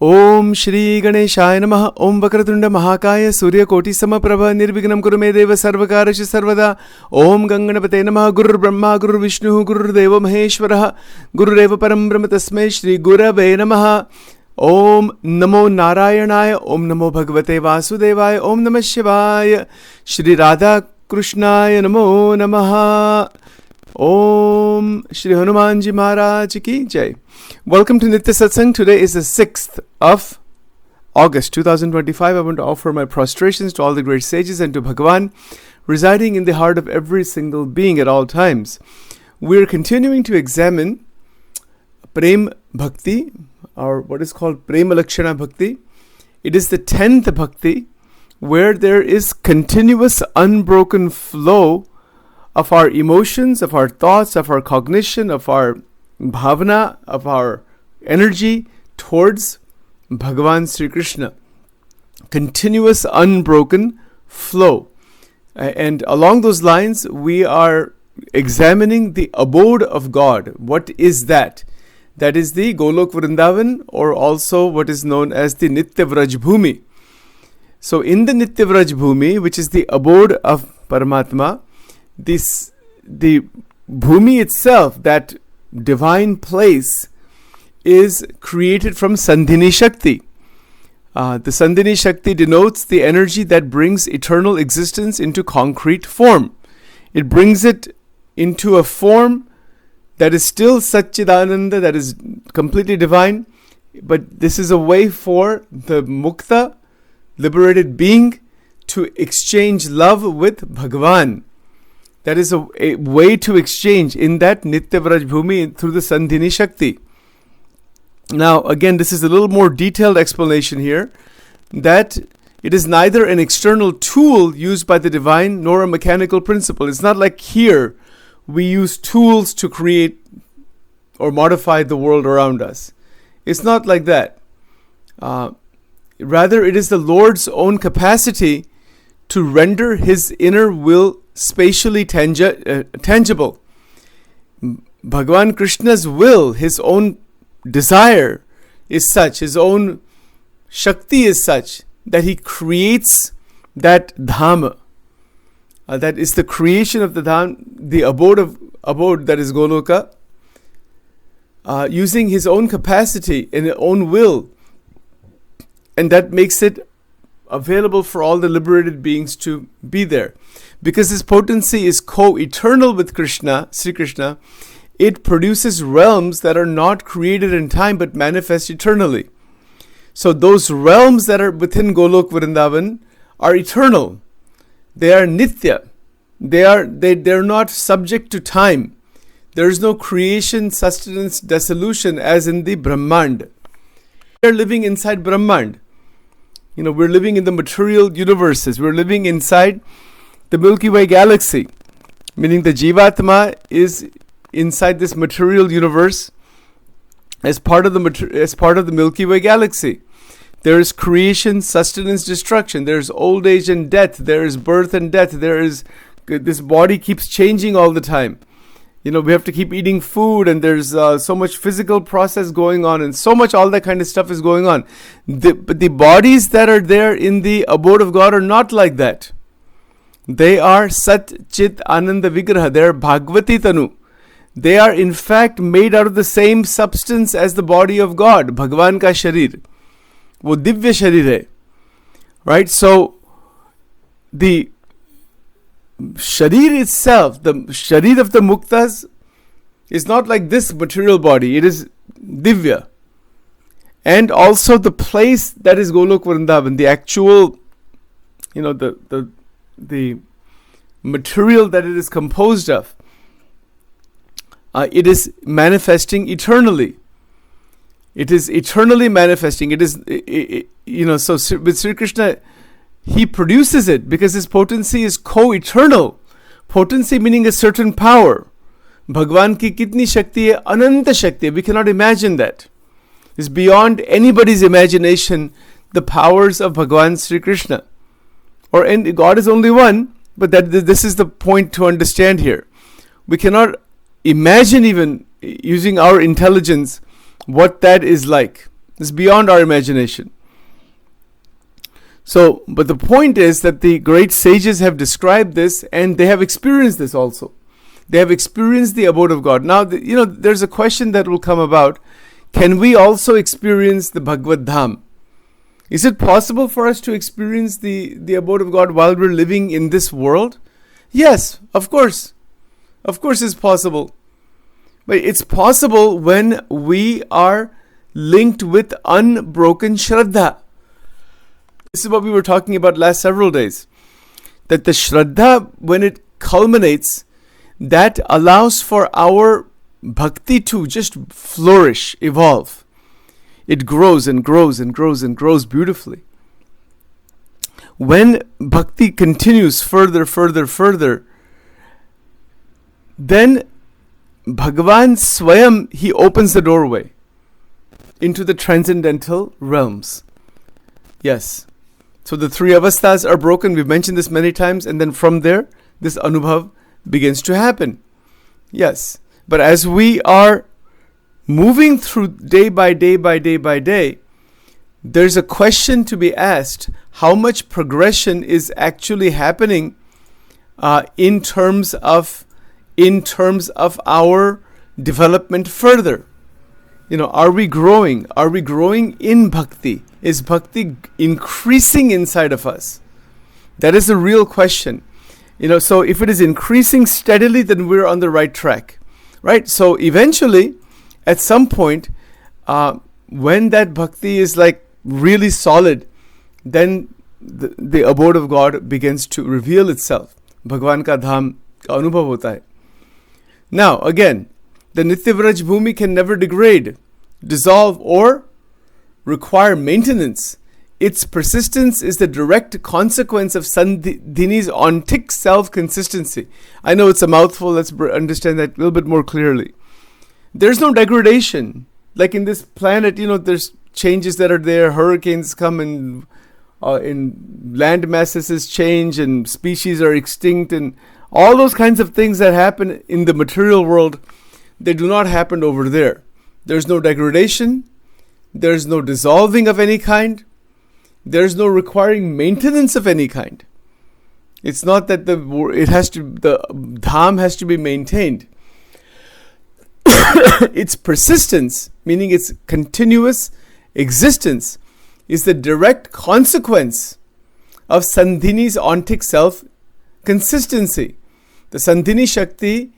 Om Shri Ganeshaya Namaha. Om Vakratunda Mahakaya Surya Koti Samaprabha Nirvignam Kurume Deva Sarvakarashi Sarvada. Om Ganganapate Namaha. Guru Brahma Guru Vishnu Guru Deva Maheshwaraha. Guru Deva Param Brahma Tasmai Shri Gurave Namaha. Om Namo Narayanaya. Om Namo Bhagavate Vasudevaya. Om Namah Shivaya. Shri Radha Krishnaya Namo Namaha. Om Shri Hanumanji Maharaj Ki Jai. Welcome to Nitya Satsang. Today is the 6th of August 2025. I want to offer my prostrations to all the great sages and to Bhagavan residing in the heart of every single being at all times. We're continuing to examine Prem-Bhakti, or what is called Prem-Lakshana Bhakti. It is the 10th Bhakti where there is continuous unbroken flow of our emotions, of our thoughts, of our cognition, of our bhavana, of our energy towards Bhagavan Sri Krishna. Continuous unbroken flow. And along those lines, we are examining the abode of God. What is that? That is the Golok Vrindavan, or also what is known as the Nitya Vraj Bhumi. So in the Nitya Vraj Bhumi, which is the abode of Paramatma, the Bhumi itself, that divine place, is created from Sandhini Shakti. The Sandhini Shakti denotes the energy that brings eternal existence into concrete form. It brings it into a form that is still Satchidananda, that is completely divine, but this is a way for the Mukta, liberated being, to exchange love with Bhagavan. That is a way to exchange in that Nitya Vraj Bhumi through the Sandhini Shakti. Now, again, this is a little more detailed explanation here, that it is neither an external tool used by the divine nor a mechanical principle. It's not like here we use tools to create or modify the world around us. It's not like that. Rather, it is the Lord's own capacity to render His inner will spatially tangible. Bhagavan Krishna's will, His own desire is such, His own Shakti is such, that He creates that Dhama. That is the creation of the Dham, the abode that is Goloka, using His own capacity and His own will, and that makes it available for all the liberated beings to be there. Because His potency is co-eternal with Krishna, Sri Krishna, it produces realms that are not created in time but manifest eternally. So those realms that are within Golok Vrindavan are eternal. They are nitya. They're not subject to time. There is no creation, sustenance, dissolution as in the Brahmand. We are living inside Brahmand. We're living in the material universes. We're living inside the Milky Way galaxy. Meaning the Jivatma is inside this material universe as part of the Milky Way galaxy. There is creation, sustenance, destruction. There is old age and death. There is birth and death. This body keeps changing all the time. We have to keep eating food, and there's so much physical process going on, and so much all that kind of stuff is going on. But the bodies that are there in the abode of God are not like that. They are Sat Chit Ananda Vigraha. They are Bhagavati Tanu. They are in fact made out of the same substance as the body of God, Bhagavan ka sharir. Wo divya sharir hai. Right? So, the sharir itself, the sharir of the muktas, is not like this material body. It is divya. And also the place that is Golok Vrindavan, the actual, the material that it is composed of, it is manifesting eternally. It is eternally manifesting. It is, so with Sri Krishna, He produces it because His potency is co-eternal. Potency meaning a certain power. Bhagwan ki kitni shakti hai? Ananta shakti. We cannot imagine that. It's beyond anybody's imagination, the powers of Bhagwan Sri Krishna. And God is only one, but this is the point to understand here. We cannot imagine, even using our intelligence, what that is like. It's beyond our imagination. So, but the point is that the great sages have described this, and they have experienced this also. They have experienced the abode of God. Now, there's a question that will come about. Can we also experience the Bhagavad Dham? Is it possible for us to experience the abode of God while we're living in this world? Yes, of course. Of course it's possible. But it's possible when we are linked with unbroken Shraddha. This is what we were talking about last several days. That the Shraddha, when it culminates, that allows for our bhakti to just flourish, evolve. It grows and grows and grows and grows beautifully. When bhakti continues further, then Bhagavan Swayam, he opens the doorway into the transcendental realms. Yes. So the three avasthas are broken. We've mentioned this many times. And then from there, this anubhav begins to happen. Yes. But as we are moving through day by day, there's a question to be asked. How much progression is actually happening in terms of our development further? Are we growing? Are we growing in bhakti? Is bhakti increasing inside of us? That is the real question. So if it is increasing steadily, then we're on the right track. Right? So eventually, at some point, when that bhakti is like really solid, then the abode of God begins to reveal itself. Bhagwan ka dham ka anubhav hota hai. Now, again, the Nityavraj Bhumi can never degrade, dissolve, or require maintenance. Its persistence is the direct consequence of Sandhini's ontic self-consistency. I know it's a mouthful, let's understand that a little bit more clearly. There's no degradation. Like in this planet, there's changes that are there, hurricanes come and land masses change and species are extinct and all those kinds of things that happen in the material world, they do not happen over there. There's no degradation. There's no dissolving of any kind. There's no requiring maintenance of any kind. It's not that the dham has to be maintained. Its persistence, meaning its continuous existence, is the direct consequence of Sandhini's ontic self-consistency. The Sandhini Shakti,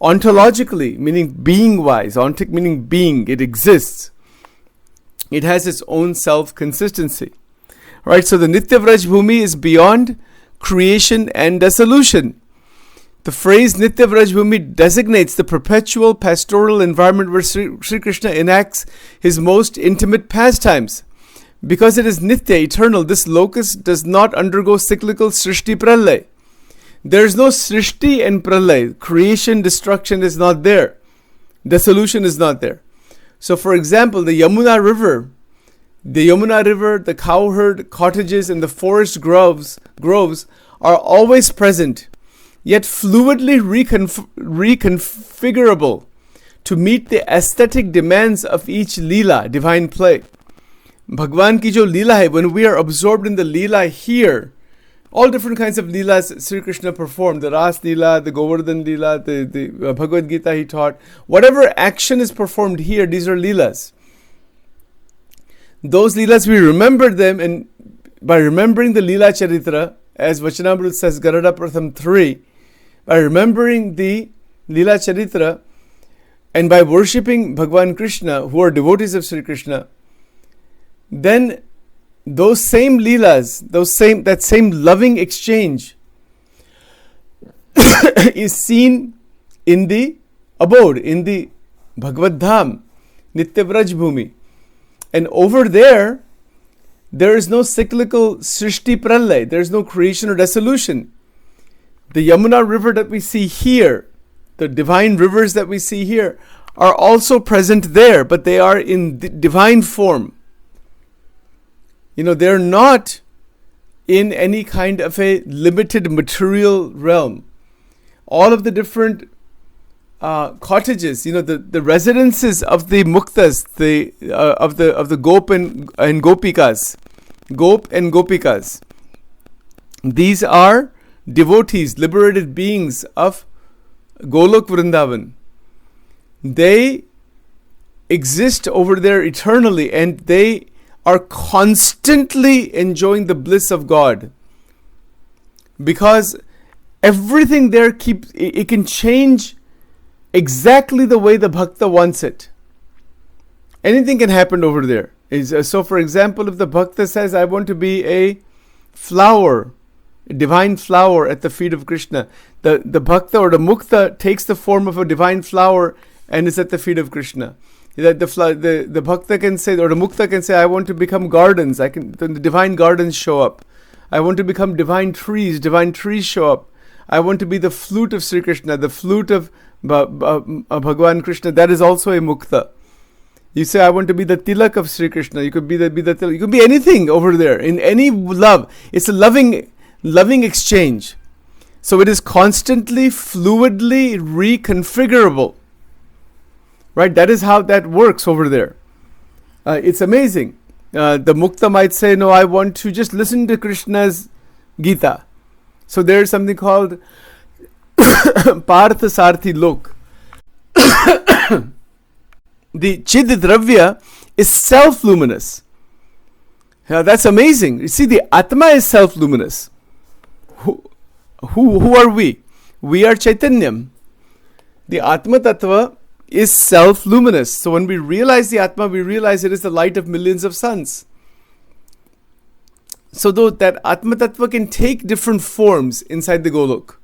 ontologically, meaning being-wise, ontic meaning being, it exists. It has its own self-consistency. Right, so the Nityavraj Bhumi is beyond creation and dissolution. The phrase Nityavraj Bhumi designates the perpetual pastoral environment where Sri Krishna enacts his most intimate pastimes. Because it is Nitya, eternal, this locus does not undergo cyclical Srishti Pralay. There is no Srishti and Pralay. Creation, destruction is not there. Dissolution is not there. So for example, the Yamuna River, the cowherd cottages and the forest groves are always present, yet fluidly reconfigurable to meet the aesthetic demands of each Leela, divine play. Bhagwan ki jo Leela hai, when we are absorbed in the Leela here, all different kinds of Leelas Sri Krishna performed, the Ras Leela, the Govardhan Leela, the Bhagavad Gita he taught, whatever action is performed here, these are Leelas. Those Leelas, we remember them, and by remembering the Leela Charitra, as Vachanamrut says, Garada Pratham 3, by remembering the Leela Charitra, and by worshipping Bhagwan Krishna, who are devotees of Sri Krishna, then those same Leelas, that same loving exchange is seen in the abode, in the Bhagavad Dham, Nityavraj Bhumi. And over there is no cyclical Srishti Pralay, there is no creation or dissolution. The Yamuna river that we see here, the divine rivers that we see here, are also present there, but they are in divine form. They're not in any kind of a limited material realm. All of the different cottages, the residences of the muktas, of the gop and gopikas, gop and gopikas. These are devotees, liberated beings of Golok Vrindavan. They exist over there eternally, and they are constantly enjoying the bliss of God, because everything there it can change exactly the way the bhakta wants it. Anything can happen over there. So for example, if the bhakta says, I want to be a flower, a divine flower at the feet of Krishna, the bhakta or the mukta takes the form of a divine flower and is at the feet of Krishna. That the bhakta can say, or the mukta can say, I want to become gardens. The divine gardens show up. I want to become divine trees show up. I want to be the flute of Sri Krishna, the flute of Bhagwan Krishna. That is also a mukta. You say, I want to be the tilak of Sri Krishna. You could be the tilak. You could be anything over there, in any love. It's a loving exchange. So it is constantly, fluidly reconfigurable. Right? That is how that works over there. It's amazing. The mukta might say, no, I want to just listen to Krishna's Gita. So there is something called Partha Sarthi Lok. The Chid Dravya is self-luminous. That's amazing. You see, the Atma is self-luminous. Who are we? We are Chaitanyam. The Atma Tattva is self-luminous. So when we realize the Atma, we realize it is the light of millions of suns. So though that Atma Tattva can take different forms inside the Golok.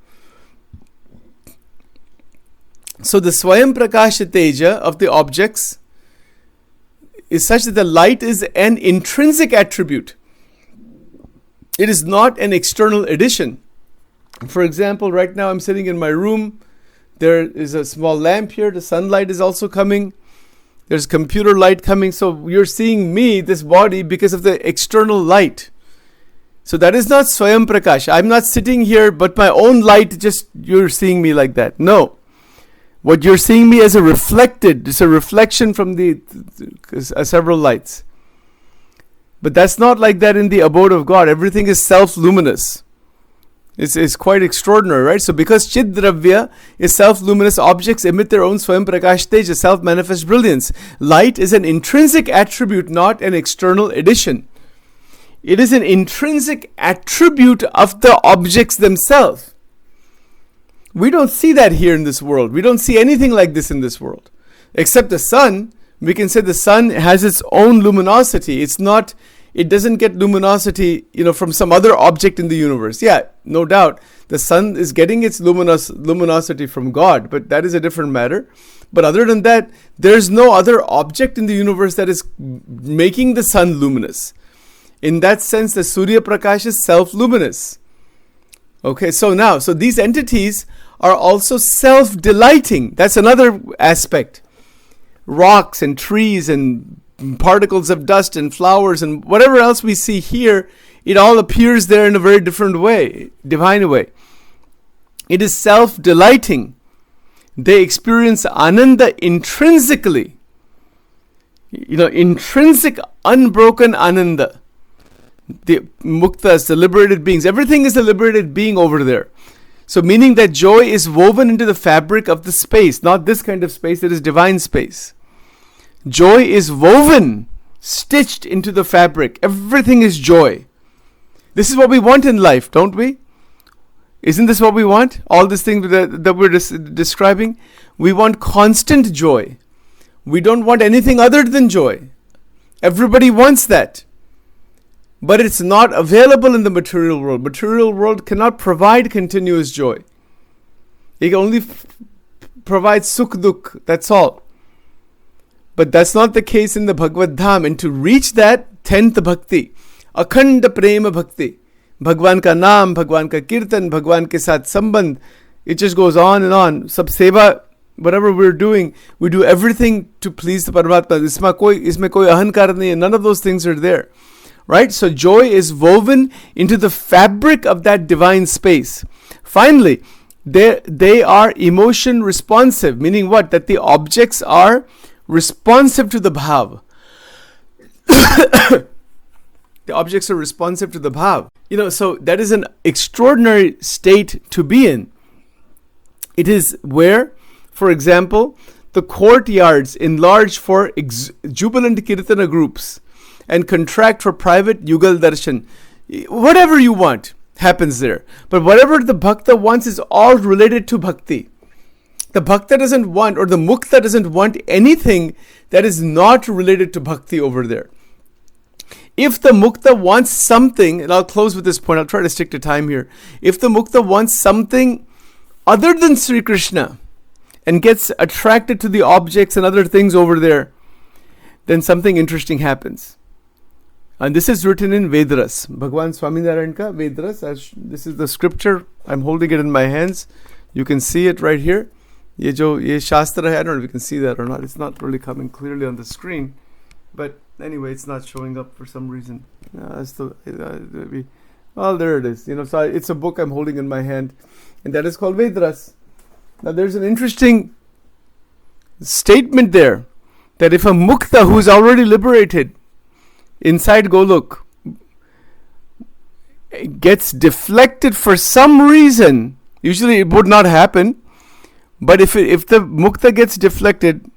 So the Swayam Prakasha Teja of the objects is such that the light is an intrinsic attribute. It is not an external addition. For example, right now I'm sitting in my room. There is a small lamp here. The sunlight is also coming. There's computer light coming. So you're seeing me, this body, because of the external light. So that is not Swayam Prakash. I'm not sitting here, but my own light, just you're seeing me like that. No. What you're seeing me as it's a reflection from the several lights. But that's not like that in the abode of God. Everything is self-luminous. It's quite extraordinary, right? So because Chid Dravya is self-luminous, objects emit their own Swayam Prakash Tej, a self-manifest brilliance. Light is an intrinsic attribute, not an external addition. It is an intrinsic attribute of the objects themselves. We don't see that here in this world. We don't see anything like this in this world. Except the sun. We can say the sun has its own luminosity. It doesn't get luminosity, from some other object in the universe. Yeah, no doubt. The sun is getting its luminosity from God, but that is a different matter. But other than that, there's no other object in the universe that is making the sun luminous. In that sense, the Surya Prakash is self-luminous. Okay, so these entities are also self-delighting. That's another aspect. Rocks and trees and particles of dust and flowers and whatever else we see here, it all appears there in a very different way, divine way. It is self-delighting. They experience ananda intrinsically. Intrinsic, unbroken ananda. The muktas, the liberated beings, everything is a liberated being over there. So meaning that joy is woven into the fabric of the space, not this kind of space, it is divine space. Joy is woven, stitched into the fabric. Everything is joy. This is what we want in life, don't we? Isn't this what we want? All these things that we're describing. We want constant joy. We don't want anything other than joy. Everybody wants that. But it's not available in the material world. Material world cannot provide continuous joy. It can only provide sukh dukh, that's all. But that's not the case in the Bhagavad Dham. And to reach that 10th bhakti, akhanda prema bhakti, Bhagwan ka naam, Bhagwan ka kirtan, Bhagwan ke saath sambandh, it just goes on and on. Sab seva, whatever we're doing, we do everything to please the Paramatma. Isme koi ahankar nahi hai. None of those things are there. Right? So joy is woven into the fabric of that divine space. Finally, They are emotion responsive, meaning what? That the objects are responsive to the bhav. The objects are responsive to the bhav. So that is an extraordinary state to be in. It is where, for example, the courtyards enlarge for jubilant kirtana groups and contract for private yugal darshan. Whatever you want happens there. But whatever the bhakta wants is all related to bhakti. The bhakta doesn't want, or the mukta doesn't want anything that is not related to bhakti over there. If the mukta wants something, and I'll close with this point, I'll try to stick to time here. If the mukta wants something other than Sri Krishna and gets attracted to the objects and other things over there, then something interesting happens. And this is written in Vedras. Bhagwan Swaminarayan ka Vedras. This is the scripture. I'm holding it in my hands. You can see it right here. Ye Shastra hai, I don't know if you can see that or not. It's not really coming clearly on the screen. But anyway, it's not showing up for some reason. Well, there it is. So it's a book I'm holding in my hand. And that is called Vedras. Now there's an interesting statement there. That if a mukta who is already liberated inside Golok gets deflected for some reason, usually it would not happen, but if the mukta gets deflected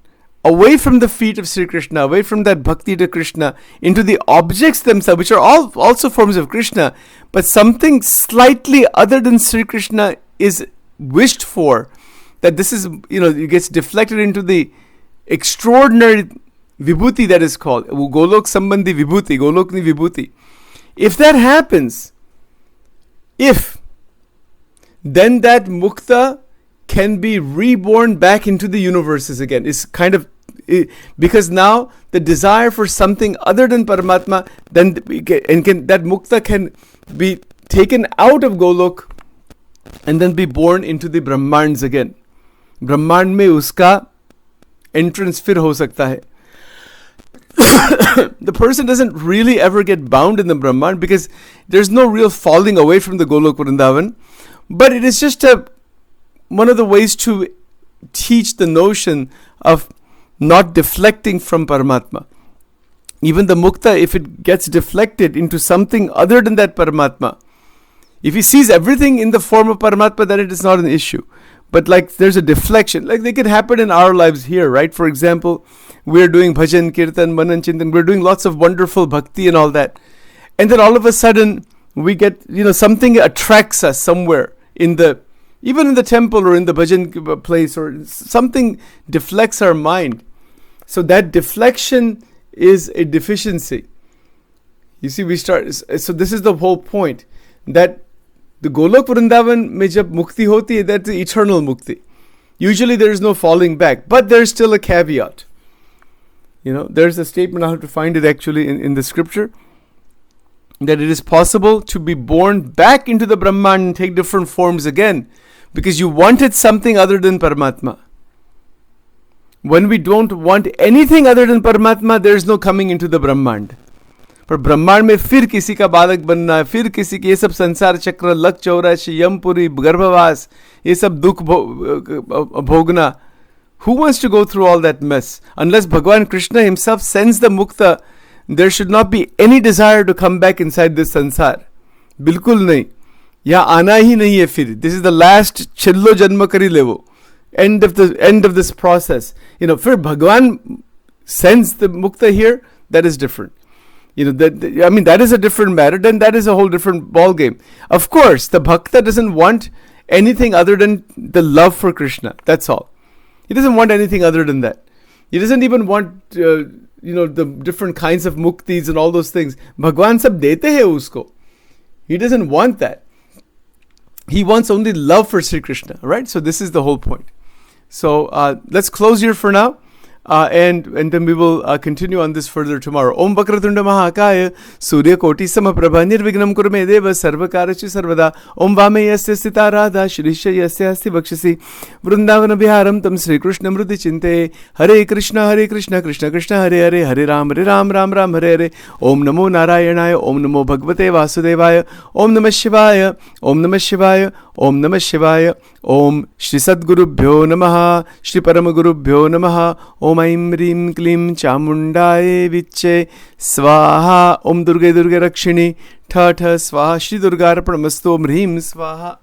away from the feet of Sri Krishna, away from that bhakti to Krishna, into the objects themselves, which are all also forms of Krishna, but something slightly other than Sri Krishna is wished for, that this is, it gets deflected into the extraordinary vibhuti that is called Golok Sambandhi Vibhuti, Golokni Vibhuti. If that happens, then that mukta can be reborn back into the universes again. It's kind of, because now the desire for something other than Paramatma, then that mukta can be taken out of Golok and then be born into the Brahmands again. Brahmand mein uska entrance fir ho sakta hai. The person doesn't really ever get bound in the Brahman because there's no real falling away from the Golok Vrindavan. But it is just one of the ways to teach the notion of not deflecting from Paramatma. Even the mukta, if it gets deflected into something other than that Paramatma, if he sees everything in the form of Paramatma, then it is not an issue. But like there's a deflection, like they could happen in our lives here, right? For example, we're doing bhajan, kirtan, manan, chintan, we're doing lots of wonderful bhakti and all that. And then all of a sudden, we get, something attracts us somewhere even in the temple or in the bhajan place, or something deflects our mind. So that deflection is a deficiency. You see, so this is the whole point, that the Golok Vrindavan mein jab mukti hoti hai, that's the eternal mukti. Usually there is no falling back, but there's still a caveat. There's a statement, I'll have to find it actually in the scripture, that it is possible to be born back into the Brahman and take different forms again, because you wanted something other than Paramatma. When we don't want anything other than Paramatma, there is no coming into the Brahmand. पर ब्रह्मांड में फिर किसी का बालक बनना है, फिर किसी के, ये सब संसार चक्र, लक 84, यमपुरी, गर्भवास, ये सब दुख भोगना. Who wants to go through all that mess? Unless Bhagwan Krishna himself sends the mukta, there should not be any desire to come back inside this sansar. बिल्कुल नहीं, यहाँ आना ही नहीं है फिर. This is the last Chhello जन्म करी लेवो. End of this process. फिर Bhagwan sends the mukta here, that is different. That is a different matter. Then that is a whole different ball game. Of course, the bhakta doesn't want anything other than the love for Krishna. That's all. He doesn't want anything other than that. He doesn't even want, the different kinds of muktis and all those things. Bhagwan sab dete hai usko. He doesn't want that. He wants only love for Sri Krishna, right? So this is the whole point. So let's close here for now. And then we will continue on this further tomorrow. Om Vakratunda Mahakaya Surya Koti Samaprabha Nirvignam Kurume Deva Sarvakarachi Sarvada Om Vame Yasya Sita Radha Shrisha Yasya Asti Bhakshasi Vrindavana Biharam Tam Sri Krishna Mriti Chinte Hare Krishna Krishna Krishna Hare Hare Hare Ram Ram Ram Hare Hare Om Namo Narayanaya Om Namo Bhagavate Vasudevaya Om Namah Shivaya Om Namah Shivaya ओम नमः शिवाय, ओम श्री सद्गुरुभ्यो नमः, श्री परमगुरुभ्यो नमः, ओम ऐं ह्रीं क्लीं चामुण्डाय विच्चे स्वाहा, ओम दुर्गे दुर्गे रक्षिणी ठ ठ स्वाहा, श्री दुर्गार्पणमस्तु, ओम ह्रीं स्वाहा।